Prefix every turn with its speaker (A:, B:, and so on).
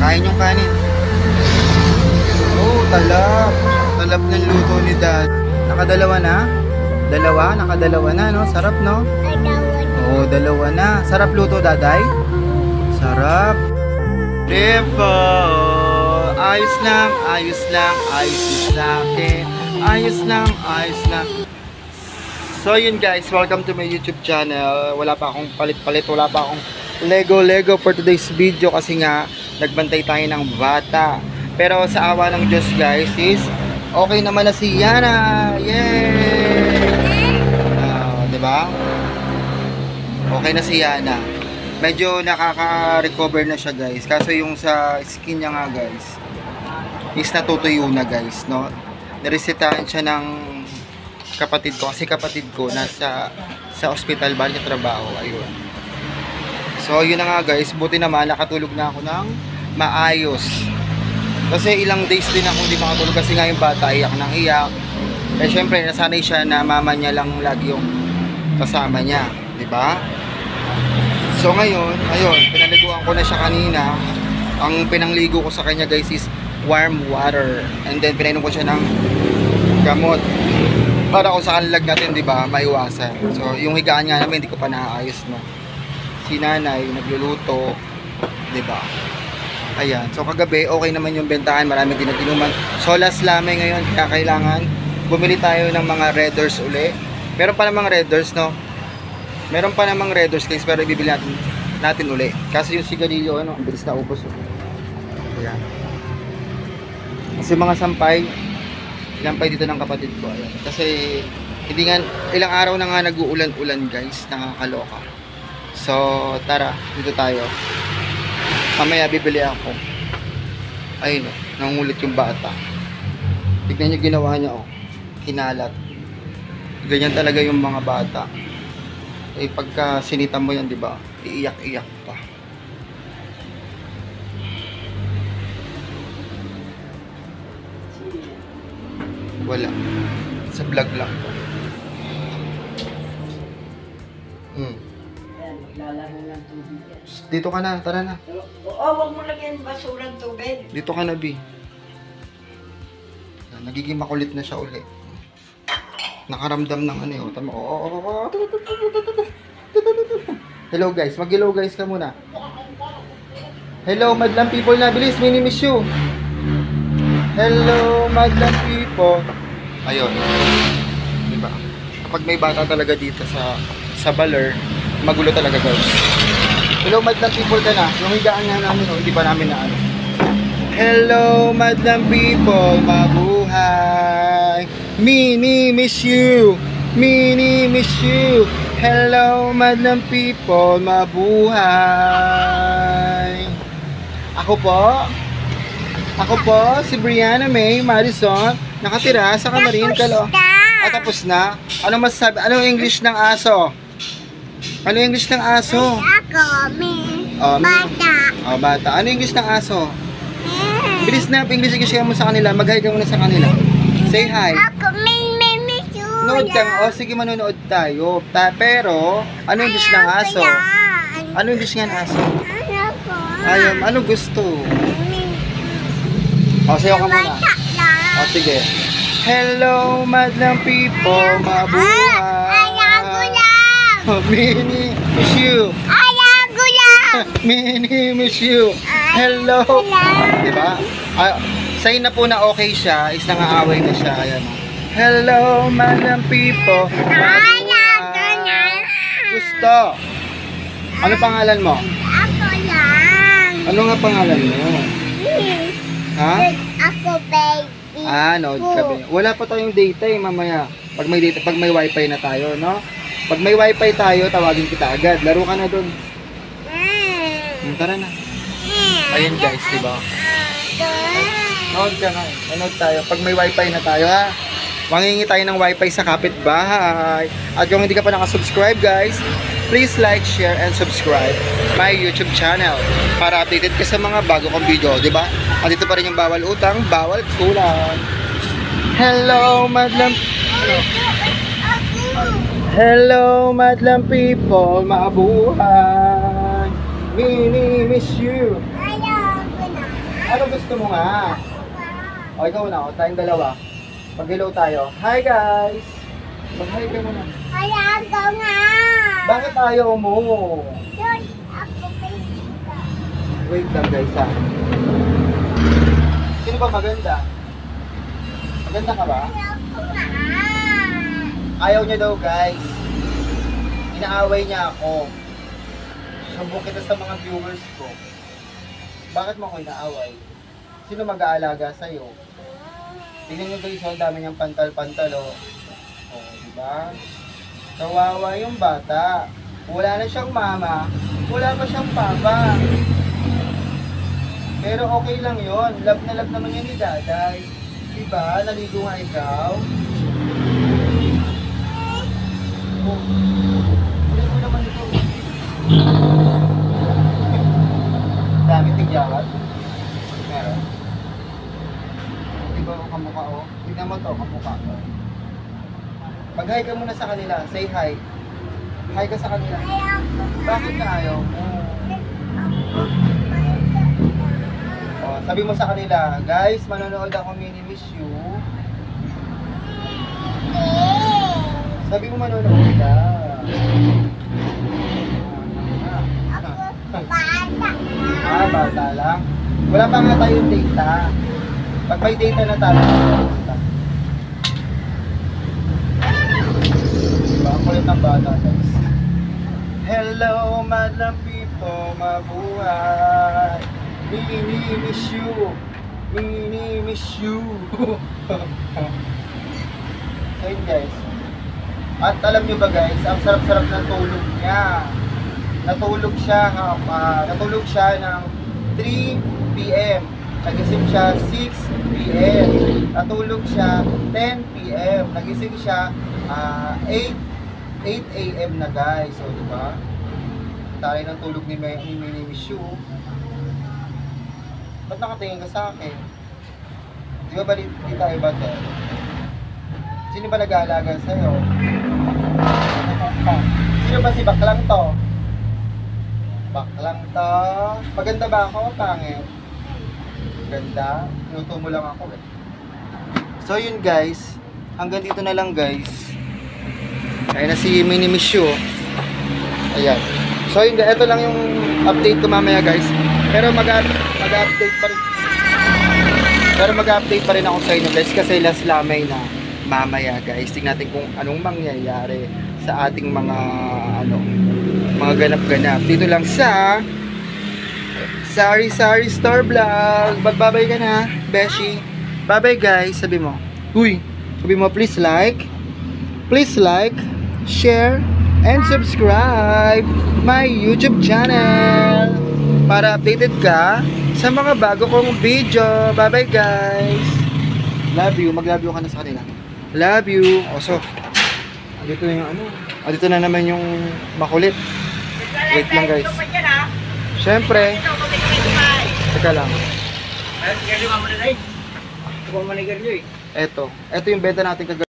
A: Kain yung kanin. Oh, talap. Talap ng luto ni Dad. Nakadalawa na? Nakadalawa na, no? Sarap, no? Oo, dalawa na. Sarap luto, Daday? Sarap. Diba? Ayos lang. Ayos sa akin. Ayos lang. So yun guys, welcome to my YouTube channel. Wala pa akong palit-palit, wala pa akong Lego for today's video kasi nga nagbantay tayo ng bata. Pero sa awa ng Diyos guys is okay naman na si Yana. Yay! Diba? Okay na si Yana. Medyo nakaka-recover na siya guys. Kaso yung sa skin niya nga guys is natutuyo na guys, no? Naresetahan siya ng kapatid ko kasi kapatid ko nasa sa ospital ba niya trabaho. Ayun. So yun na nga guys, buti naman nakatulog na ako ng maayos. Kasi ilang days din ako hindi makatulog kasi nga yung bata iyak nang iyak. Eh syempre nasanay siya na mama niya lang lagi yung kasama niya, di ba? So ngayon, ayun, pinaliguan ko na siya kanina. Ang pinangligo ko sa kanya guys is warm water. And then pinainom ko siya ng gamot. Para kung sa kanilag natin, di ba, maiwasan. So, yung higaan nga namin, hindi ko pa naayos, no? Si nanay, nagluluto, di ba? Ayan. So, kagabi, okay naman yung bentahan. Marami din nag-inuman. So, last lamay ngayon, kaya kailangan bumili tayo ng mga Redders uli. Meron pa namang Redders, no? Meron pa namang Redders, guys, pero ibibili natin uli. Kasi yung sigarilyo, ano, ang bilis na ubos. Ayan. Kasi mga sampay dito ng kapatid ko. Ayan. Kasi hindi nga, ilang araw na nga nag-uulan-ulan guys, nakakaloka. So tara, dito tayo. Mamaya bibili ako. Ayun, nangulit yung bata. Tignan nyo ginawa niya, oh. Kinalat. Ganyan talaga yung mga bata. Eh pagka sinitan mo yan, di ba? Iiyak-iyak pa. Wala. Sa vlog lang.
B: Lalaro ng tubig yan.
A: Dito ka na, tara na.
B: Wag mo lagyan basurang tubig.
A: Dito ka na, B. Nagiging makulit na siya uli. Nakaramdam ng ano yun. Tama. Hello guys, mag-hello guys ka muna. Hello madlang people na, bilis, mini-miss you. Hello, madlang people. Ayun. Diba? Kapag may bata talaga dito sa baler, magulo talaga guys. Hello, madlang people ka na. Yung higaan nga namin, hindi pa namin na ano. Hello, madlang people. Mabuhay. Mini-miss you. Mini-miss you. Hello, madlang people. Mabuhay. Ako po, si Brianna May Madison, nakatira sa Camarin, Calo. Tapos na? Anong masasabi? Anong English ng aso? Ano English ng aso?
C: Ako, bata.
A: Oh, bata. Ano English ng aso? Bilis na, English mo sa kanila. Mag-hi ka muna sa kanila. Say hi.
C: Ako, miss you.
A: Nood ka. O, sige, manonood tayo. Pero, ano English ng aso? Ano English ng aso? Ayaw, ano gusto? O, sayo ka muna. O, sige. Hello, madlang people. Mabuhay.
C: Ayaw lang.
A: Mini, miss you.
C: Ayaw lang.
A: Mini, miss you. Hello. Diba? Sign na po na okay siya. Is nangaaway na siya. Ayan. Hello, madlang people.
C: Ayaw lang.
A: Gusto. Ano pangalan mo?
C: Ako lang.
A: Ano nga pangalan mo? Ha?
C: Ako, baby.
A: Nood ka ba? Wala pa tayong data mamaya. Pag may data, pag may wifi na tayo, no? Pag may wifi tayo, tawagin kita agad. Laro ka na dun. Tara na. Ayun guys, diba? Nood ka nga. Nood tayo. Pag may wifi na tayo, ha? Mangingi tayo ng wifi sa kapitbahay. At kung hindi ka pa nakasubscribe guys, please like, share, and subscribe my YouTube channel para updated ka sa mga bago kong video, di ba? At dito pa rin yung bawal utang, bawal kulang. Hello, madlang. Hello, madlang people, mabuhay. Mini miss you.
C: Ayaw ko na.
A: Ano gusto mo nga? O, ikaw na. O, tayong dalawa. Mag-hello tayo. Hi, guys! Mag-hi ka muna.
C: Ayago nga.
A: Bakit ayaw mo?
C: Yun, ako baby ka.
A: Wait lang, guys, ha. Sino ba maganda? Maganda ka ba?
C: Ayago nga.
A: Ayaw niya daw, guys. Inaaway niya ako. Sumbong kita sa mga viewers ko. Bakit mo ako inaaway? Sino mag-aalaga sa'yo? Tingnan niyo guys, ang dami niyang pantal-pantal, oh. Oh, diba? Kawawa yung bata. Wala na siyang mama. Wala pa siyang papa. Pero okay lang yon. Love na love naman yan ni Daday. Diba? Naligo nga ikaw. Oh. Kunin mo naman ito. Dami tigyawan. Meron. Diba ako kamukha, oh? Tignan mo to, kamukha ko. Mag-hi ka muna sa kanila. Say hi. Hi ka sa kanila.
C: Ayago nga.
A: Bakit ka ayaw mo? Oh, sabi mo sa kanila, guys, manonood ako Mini Miss You. Sabi mo manonood ka.
C: Bata.
A: Bata lang. Wala pa nga tayong data. Pag may data na tayo, ang kulit ng bata, guys. Hello, madam people, mabuhay. Mini miss you. Mini miss you. So yun, guys. At alam nyo ba, guys, ang sarap-sarap ng tulog niya. Natulog siya ng 3 p.m. Nagising siya 6 p.m. Natulog siya 10 p.m. Nagising siya 8 a.m. na, guys. So, di ba? Taray ng tulog ni Mini Miss You. Ba't nakatingin ka sa akin? Di ba di tayo ba to? Sino ba nag-aalaga sa'yo? Sino ba si Baklang to? Baklang to? Maganda ba ako o pangit? Ganda? Inuto mo lang ako eh. So yun, guys. Hanggang dito na lang, guys. Ayun na si Mini Miss You. Ayan. So yun, ito lang yung update ko mamaya, guys. Pero mag-update pa rin. Pero mag-update pa rin ako sa inyo, guys, kasi last lamay na mamaya, guys. Tingnan natin kung anong mangyayari sa ating mga mga ganap-ganap. Dito lang sa Sari Star Vlog. Magbabay ka na, Beshi. Bye-bye, guys. Sabi mo. Uy. Sabi mo, please like, share, and subscribe my YouTube channel para updated ka sa mga bago kong video. Bye-bye, guys. Love you. Mag-love you ka na sa kanila. Love you. So, dito na yung dito na naman yung makulit. Wait lang, guys. Siyempre. Teka lang. Ito yung benta natin kagabi.